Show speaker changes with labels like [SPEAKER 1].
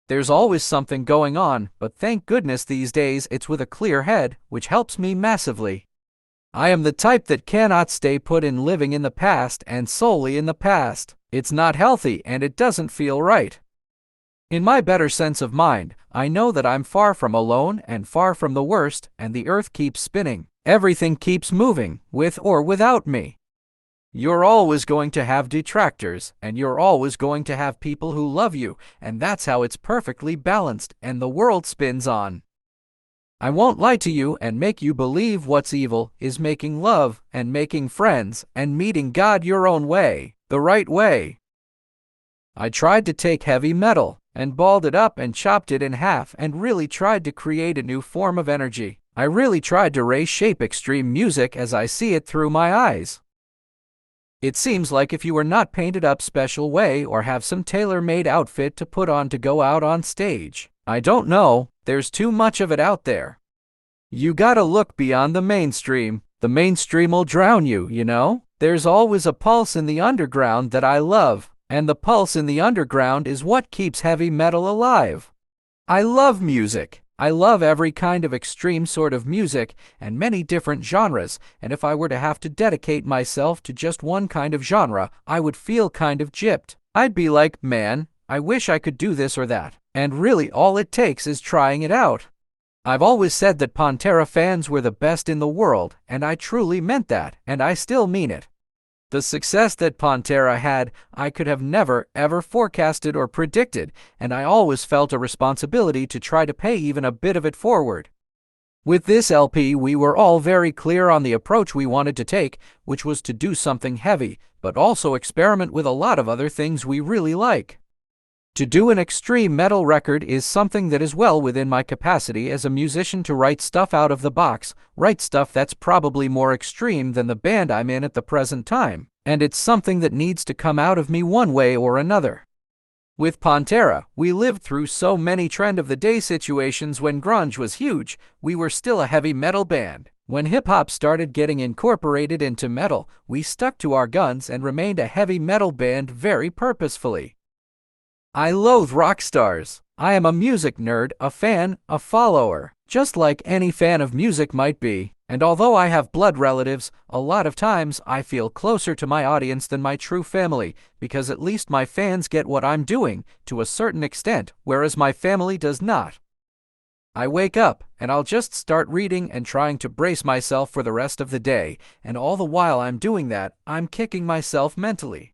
[SPEAKER 1] There's always something going on, but thank goodness these days it's with a clear head, which helps me massively. I am the type that cannot stay put in living in the past and solely in the past. It's not healthy and it doesn't feel right. In my better sense of mind, I know that I'm far from alone and far from the worst, and the earth keeps spinning. Everything keeps moving, with or without me. You're always going to have detractors, and you're always going to have people who love you, and that's how it's perfectly balanced and the world spins on. I won't lie to you and make you believe what's evil is making love and making friends and meeting God your own way, the right way. I tried to take heavy metal and balled it up and chopped it in half and really tried to create a new form of energy. I really tried to reshape extreme music as I see it through my eyes. It seems like if you are not painted up special way or have some tailor-made outfit to put on to go out on stage, I don't know, there's too much of it out there. You gotta look beyond the mainstream. The mainstream will drown you, you know? There's always a pulse in the underground that I love, and the pulse in the underground is what keeps heavy metal alive. I love music. I love every kind of extreme sort of music and many different genres, and if I were to have to dedicate myself to just one kind of genre, I would feel kind of gypped. I'd be like, man, I wish I could do this or that, and really all it takes is trying it out. I've always said that Pantera fans were the best in the world, and I truly meant that, and I still mean it. The success that Pantera had, I could have never, ever forecasted or predicted, and I always felt a responsibility to try to pay even a bit of it forward. With this LP, we were all very clear on the approach we wanted to take, which was to do something heavy, but also experiment with a lot of other things we really like. To do an extreme metal record is something that is well within my capacity as a musician to write stuff out of the box, write stuff that's probably more extreme than the band I'm in at the present time, and it's something that needs to come out of me one way or another. With Pantera, we lived through so many trend-of-the-day situations. When grunge was huge, we were still a heavy metal band. When hip-hop started getting incorporated into metal, we stuck to our guns and remained a heavy metal band very purposefully. I loathe rock stars. I am a music nerd, a fan, a follower, just like any fan of music might be. And although I have blood relatives, a lot of times I feel closer to my audience than my true family, because at least my fans get what I'm doing, to a certain extent, whereas my family does not. I wake up, and I'll just start reading and trying to brace myself for the rest of the day, and all the while I'm doing that, I'm kicking myself mentally.